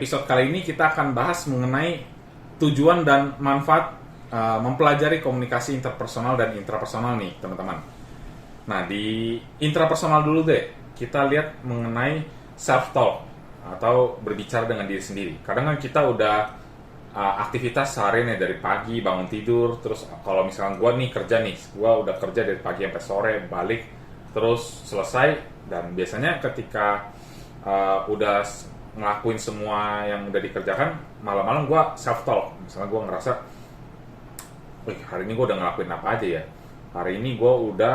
episode kali ini kita akan bahas mengenai tujuan dan manfaat mempelajari komunikasi interpersonal dan intrapersonal nih teman-teman. Nah di intrapersonal dulu deh, kita lihat mengenai self-talk atau berbicara dengan diri sendiri. Kadang kan kita udah aktivitas seharian ya, dari pagi bangun tidur, terus kalau misalkan gue nih kerja nih, gue udah kerja dari pagi sampai sore, balik terus selesai, dan biasanya ketika udah ngelakuin semua yang udah dikerjakan, malam-malam gue self-talk. Misalnya gue ngerasa, wih hari ini gue udah ngelakuin apa aja ya, hari ini gue udah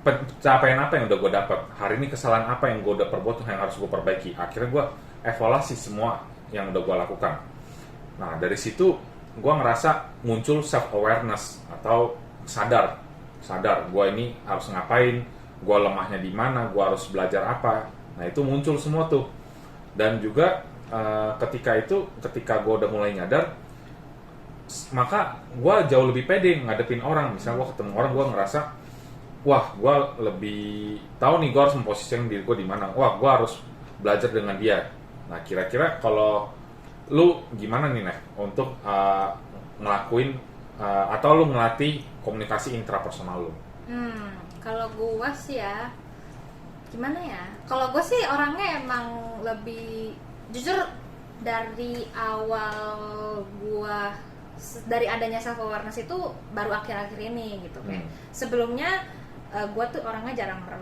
pencapaian apa yang udah gue dapat, hari ini kesalahan apa yang gue udah perbuat yang harus gue perbaiki. Akhirnya gue evaluasi semua yang udah gue lakukan. Nah dari situ gue ngerasa muncul self awareness atau sadar gue ini harus ngapain, gue lemahnya di mana, gue harus belajar apa. Nah itu muncul semua tuh. Dan juga ketika gue udah mulai nyadar, maka gue jauh lebih pede ngadepin orang. Misalnya gue ketemu orang, gue ngerasa, wah gue lebih tahu nih gue harus memposisikan diri gue di mana. Wah gue harus belajar dengan dia. Nah kira-kira kalau lu gimana nih Neh untuk ngelakuin atau lu ngelatih komunikasi intrapersonal lu? Kalau gue sih ya, gimana ya? Kalau gue sih orangnya emang lebih jujur. Dari awal gue, dari adanya self awareness itu baru akhir-akhir ini gitu. Kayak sebelumnya gue tuh orangnya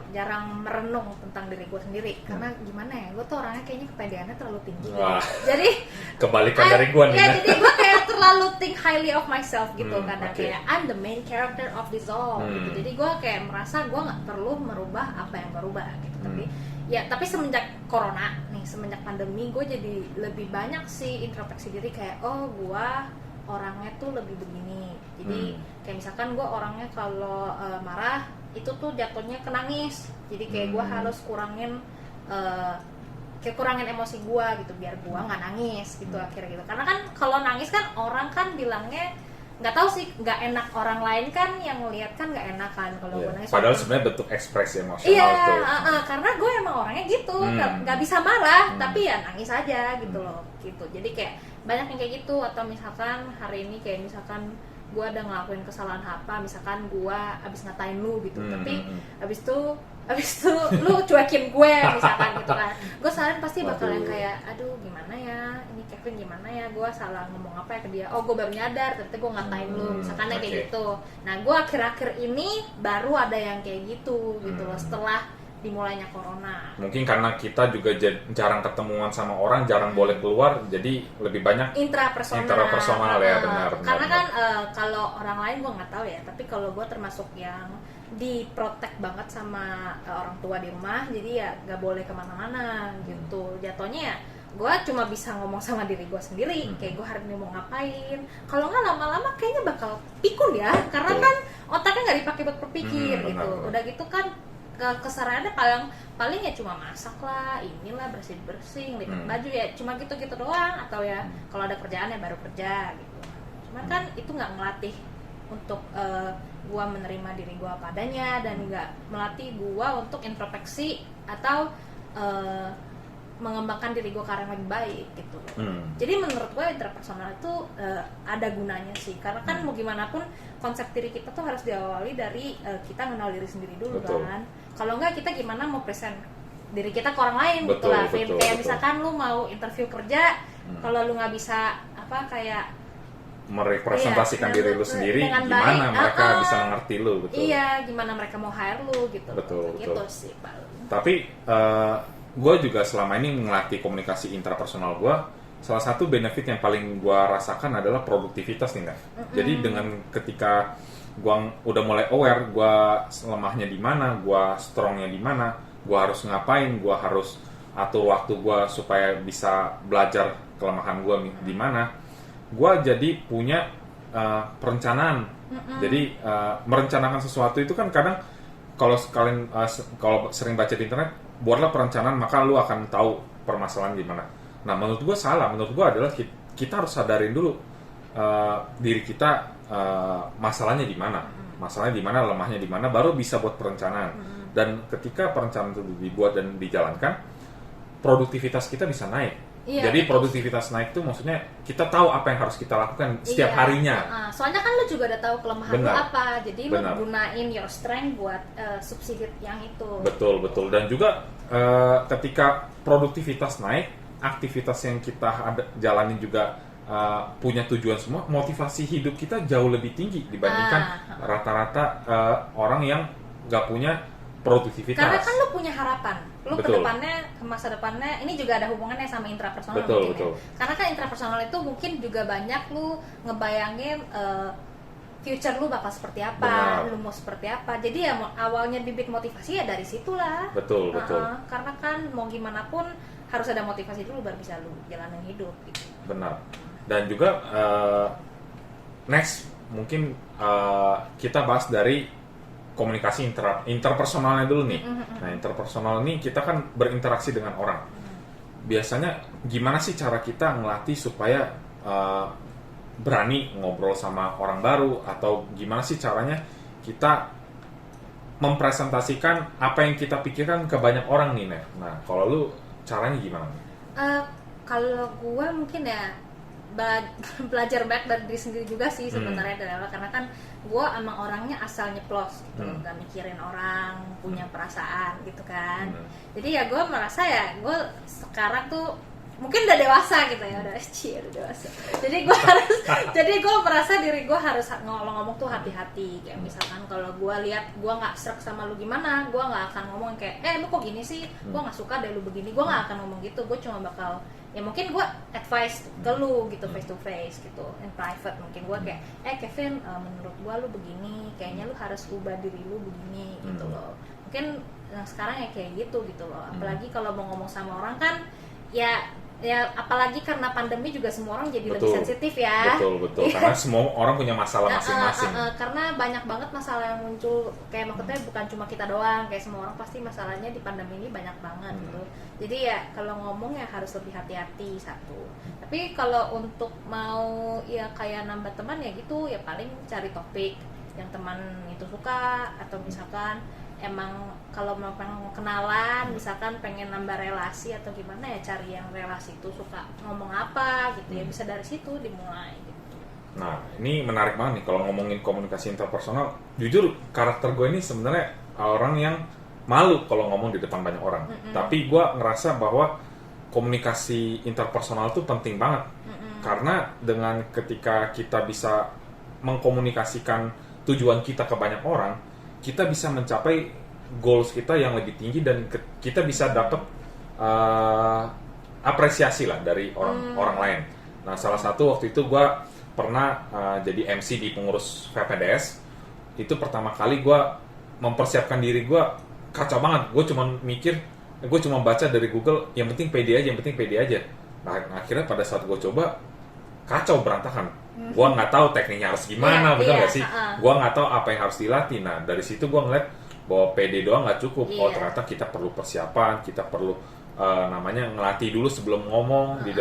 jarang merenung tentang diri gue sendiri, karena gimana ya, gue tuh orangnya kayaknya kepedeannya terlalu tinggi. Wah, jadi kebalikan dari gue nih. Ya, jadi gue kayak terlalu think highly of myself gitu, karena okay. kayak I'm the main character of this all gitu. Jadi gue kayak merasa gue nggak perlu merubah apa yang gue rubah gitu. Tapi semenjak corona nih, semenjak pandemi, gue jadi lebih banyak sih introspeksi diri, kayak oh gue orangnya tuh lebih begini. Jadi kayak misalkan gue orangnya kalau marah itu tuh jatuhnya ke nangis. Jadi kayak gue harus kurangin emosi gue gitu, biar gue nggak nangis gitu akhirnya gitu. Karena kan kalau nangis kan orang kan bilangnya, nggak tahu sih, nggak enak, orang lain kan yang ngelihat kan nggak enak kan kalau gue nangis. Padahal sebenarnya bentuk ekspresi emosional tuh. Iya, karena gue emang orangnya gitu, nggak bisa marah, tapi ya nangis aja gitu loh, gitu. Jadi kayak banyak yang kayak gitu. Atau misalkan hari ini kayak misalkan gue ada ngelakuin kesalahan apa, misalkan gue abis ngatain lu gitu, tapi abis itu lu cuekin gue misalkan gitu kan, gue seharian pasti bakal yang kayak, aduh gimana ya, ini Kevin gimana ya, gue salah ngomong apa ya ke dia, oh gue baru nyadar ternyata gue ngatain lu misalkan kayak gitu. Nah gue akhir-akhir ini baru ada yang kayak gitu loh, setelah dimulainya corona. Mungkin karena kita juga jarang ketemuan sama orang, jarang boleh keluar, jadi lebih banyak intrapersonal ya, benar. Karena kan kalau orang lain gue nggak tahu ya, tapi kalau gue termasuk yang diprotek banget sama orang tua di rumah, jadi ya nggak boleh kemana-mana gitu. Jatuhnya ya gue cuma bisa ngomong sama diri gue sendiri, kayak gue hari ini mau ngapain. Kalau nggak lama-lama kayaknya bakal pikun ya, karena kan otaknya nggak dipakai buat berpikir gitu. Benar. Udah gitu kan kesehariannya paling ya cuma masak lah, inilah bersih lipat baju ya, cuma gitu doang. Atau ya kalau ada kerjaan ya baru kerja gitu. Cuman kan itu nggak ngelatih untuk gua menerima diri gua padanya, dan nggak melatih gua untuk introspeksi atau mengembangkan diri gue ke arah yang lebih baik gitu. Jadi menurut gue interpersonal itu ada gunanya sih, karena kan mau gimana pun konsep diri kita tuh harus diawali dari kita mengenal diri sendiri dulu. Betul. Kan. Kalau enggak kita gimana mau present diri kita ke orang lain gitu lah. Kayak misalkan lu mau interview kerja, kalau lu nggak bisa kayak merepresentasikan diri lu sendiri, gimana mereka bisa mengerti lu, betul. Iya, gimana mereka mau hire lu gitu. Betul. Gitu sih, Pak. Tapi gue juga selama ini ngelatih komunikasi intrapersonal gue, salah satu benefit yang paling gue rasakan adalah produktivitas nih, Jadi dengan ketika gue udah mulai aware, gue lemahnya di mana, gue strongnya di mana, gue harus ngapain, gue harus atur waktu gue supaya bisa belajar kelemahan gue di mana, gue jadi punya perencanaan. Jadi merencanakan sesuatu itu kan kadang kalau sering baca di internet, buatlah perencanaan maka lu akan tahu permasalahan di mana. Nah menurut gue salah. Menurut gue adalah kita harus sadarin dulu diri kita masalahnya di mana, lemahnya di mana, baru bisa buat perencanaan. Dan ketika perencanaan itu dibuat dan dijalankan, produktivitas kita bisa naik. Iya, Jadi betul. produktivitas naik itu maksudnya kita tahu apa yang harus kita lakukan setiap Iya, harinya. soalnya kan lu juga udah tahu kelemahan lu Benar. apa, jadi Benar. lu gunain your strength buat subsidi yang itu. Betul, betul. Dan juga ketika produktivitas naik, aktivitas yang kita jalani juga punya tujuan semua, motivasi hidup kita jauh lebih tinggi dibandingkan rata-rata orang yang nggak punya produktivitas. Karena kan lu punya harapan, lu ke Betul. depannya, ke masa depannya, ini juga ada hubungannya sama intrapersonal Betul, mungkin betul. ya. Karena kan intrapersonal itu mungkin juga banyak lu ngebayangin future lu bakal seperti apa, Benar. lu mau seperti apa. Jadi ya awalnya bibit motivasi ya dari situlah. Betul, betul. Karena kan mau gimana pun harus ada motivasi dulu baru bisa lu jalanin hidup gitu. Benar. Dan juga next mungkin kita bahas dari komunikasi interpersonalnya dulu nih. Nah, interpersonal ini kita kan berinteraksi dengan orang. Biasanya gimana sih cara kita ngelatih supaya berani ngobrol sama orang baru, atau gimana sih caranya kita mempresentasikan apa yang kita pikirkan ke banyak orang nih, Nek? Nah, kalau lu caranya gimana? Kalau gue mungkin ya belajar baik dari diri sendiri juga sih sebenarnya dari awal, karena kan gue emang orangnya asal nyeplos gitu, nggak mikirin orang, punya perasaan gitu kan. Jadi ya gue merasa ya gue sekarang tuh mungkin udah dewasa gitu ya, udah dewasa. Jadi gue harus, jadi gue merasa diri gue harus ngomong tuh hati-hati. Kayak misalkan kalau gue lihat gue nggak serak sama lu gimana, gue nggak akan ngomong kayak lu kok gini sih, gue nggak suka deh lu begini, gue nggak akan ngomong gitu. Gue cuma bakal ya mungkin gue advice ke lu gitu face to face gitu, in private mungkin gue kayak Kevin, menurut gue lu begini, kayaknya lu harus ubah diri lu begini gitu loh. Mungkin sekarang ya kayak gitu loh. Apalagi kalau mau ngomong sama orang kan ya apalagi karena pandemi juga semua orang jadi lebih sensitif ya. Betul. Karena semua orang punya masalah masing-masing. Karena banyak banget masalah yang muncul, kayak maksudnya bukan cuma kita doang, kayak semua orang pasti masalahnya di pandemi ini banyak banget gitu. Jadi ya kalau ngomong ya harus lebih hati-hati satu. Tapi kalau untuk mau ya kayak nambah teman ya gitu, ya paling cari topik yang teman itu suka, atau misalkan emang kalau mau kenalan, misalkan pengen nambah relasi atau gimana ya cari yang relasi itu suka ngomong apa gitu ya, bisa dari situ dimulai gitu. Nah, ini menarik banget nih kalau ngomongin komunikasi interpersonal. Jujur karakter gue ini sebenarnya orang yang malu kalau ngomong di depan banyak orang. Tapi gue ngerasa bahwa komunikasi interpersonal itu penting banget. Karena dengan ketika kita bisa mengkomunikasikan tujuan kita ke banyak orang, kita bisa mencapai goals kita yang lebih tinggi, dan kita bisa dapat apresiasi lah dari orang lain. Nah, salah satu waktu itu gue pernah jadi MC di pengurus VPDS. Itu pertama kali gue mempersiapkan diri gue kacau banget. Gue cuma baca dari Google, yang penting pede aja. Nah, akhirnya pada saat gue coba, kacau, berantakan. Gue nggak tahu tekniknya harus gimana, betul nggak sih? Gue nggak tahu apa yang harus dilatih. Nah, dari situ gue ngeliat bahwa PD doang nggak cukup. Oh, ternyata kita perlu persiapan, kita perlu ngelatih dulu sebelum ngomong di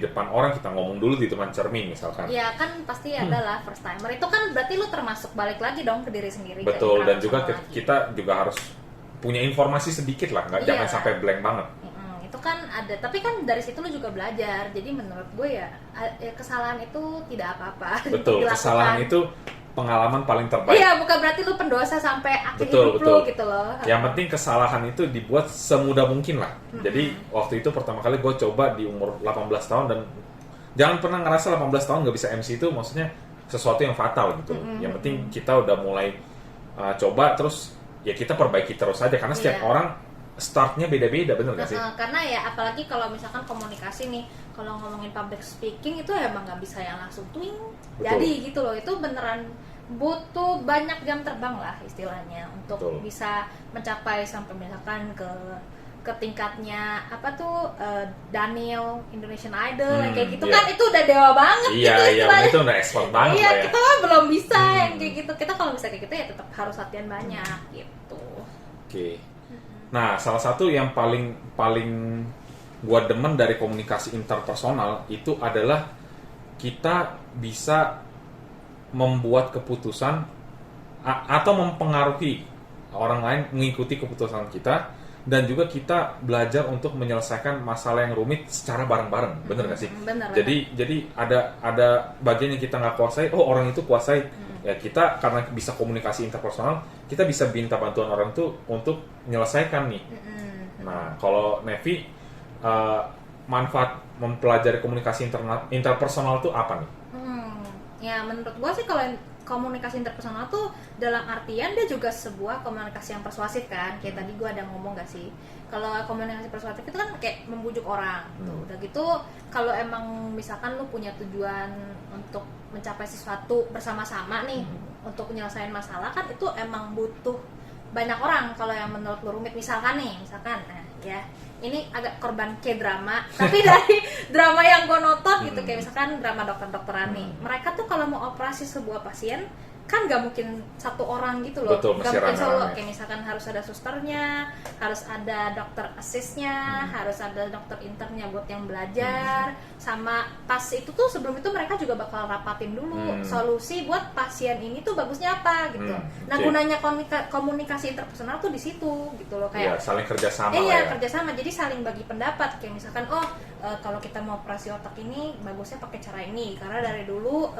depan orang. Kita ngomong dulu di depan cermin misalkan. Iya kan pasti adalah first timer. Itu kan berarti lu termasuk balik lagi dong ke diri sendiri. Betul, dan juga kita juga harus punya informasi sedikit lah, jangan sampai blank banget. Itu kan ada, tapi kan dari situ lu juga belajar. Jadi menurut gue ya kesalahan itu tidak apa-apa. Betul, kesalahan itu pengalaman paling terbaik. Iya, bukan berarti lu pendosa sampai akhir hidup lu gitu loh. Yang penting kesalahan itu dibuat semudah mungkin lah. Jadi waktu itu pertama kali gue coba di umur 18 tahun, dan jangan pernah ngerasa 18 tahun gak bisa MC itu maksudnya sesuatu yang fatal gitu. Yang penting kita udah mulai coba, terus ya kita perbaiki terus aja, karena setiap orang startnya beda-beda, bener gak sih? Karena ya apalagi kalau misalkan komunikasi nih, kalau ngomongin public speaking itu emang nggak bisa yang langsung twing jadi gitu loh. Itu beneran butuh banyak jam terbang lah istilahnya untuk bisa mencapai sampai misalkan ke tingkatnya apa tuh Daniel Indonesian Idol yang kayak gitu kan, itu udah dewa banget gitu istilahnya. Itu udah expert banget lah ya. Kita kan belum bisa yang kayak gitu. Kita kalau bisa kayak gitu ya tetap harus latihan banyak gitu. Oke. Nah, salah satu yang paling gua demen dari komunikasi interpersonal itu adalah kita bisa membuat keputusan atau mempengaruhi orang lain mengikuti keputusan kita dan juga kita belajar untuk menyelesaikan masalah yang rumit secara bareng-bareng, bener nggak sih? Bener. Jadi ada bagian yang kita nggak kuasai, orang itu kuasai. Ya kita karena bisa komunikasi interpersonal, kita bisa minta bantuan orang itu untuk menyelesaikan nih. Nah, kalau Nevi, manfaat mempelajari komunikasi interpersonal itu apa nih? Ya menurut gua sih kalau komunikasi interpersonal tuh dalam artian dia juga sebuah komunikasi yang persuasif kan, kayak tadi gua ada ngomong gak sih, kalau komunikasi persuasif itu kan kayak membujuk orang tuh. Udah gitu kalau emang misalkan lu punya tujuan untuk mencapai sesuatu bersama-sama nih, untuk menyelesaikan masalah, kan itu emang butuh banyak orang. Kalau yang menurut lu rumit misalkan, nah ya ini agak korban K-drama, tapi dari drama yang gue nonton gitu, kayak misalkan drama dokter-dokteran nih, mereka tuh kalau mau operasi sebuah pasien kan gak mungkin satu orang gitu loh. Betul, gak mungkin solo, rame-rame. kayak misalkan harus ada susternya, harus ada dokter asisnya, harus ada dokter internnya buat yang belajar, sama pas itu tuh sebelum itu mereka juga bakal rapatin dulu solusi buat pasien ini tuh bagusnya apa gitu. Nah gunanya komunikasi interpersonal tuh di situ gitu loh, kayak saling kerjasama iya, kerjasama, jadi saling bagi pendapat, kayak misalkan kalau kita mau operasi otak ini bagusnya pakai cara ini karena dari dulu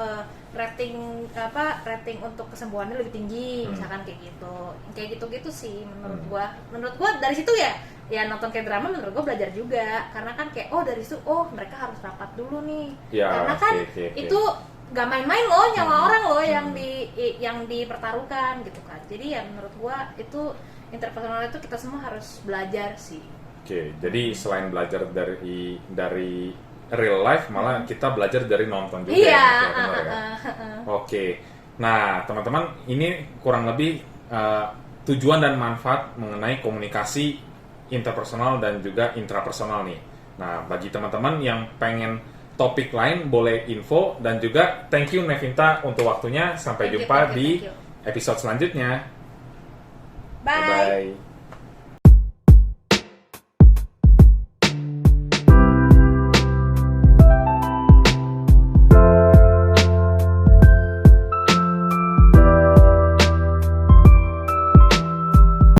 rating untuk kesembuhannya lebih tinggi, misalkan kayak gitu sih menurut gua dari situ ya nonton kayak drama, menurut gua belajar juga, karena kan kayak dari situ mereka harus rapat dulu nih karena kan itu gak main-main loh, nyawa orang loh yang dipertaruhkan gitu kan. Jadi ya menurut gua itu interpersonal itu kita semua harus belajar sih. Oke, jadi selain belajar dari real life, malah kita belajar dari nonton juga. Iya. Oke, nah teman-teman, ini kurang lebih tujuan dan manfaat mengenai komunikasi interpersonal dan juga intrapersonal nih. Nah, bagi teman-teman yang pengen topik lain, boleh info, dan juga thank you Nevinta untuk waktunya. Sampai jumpa di episode selanjutnya. Bye. Bye-bye.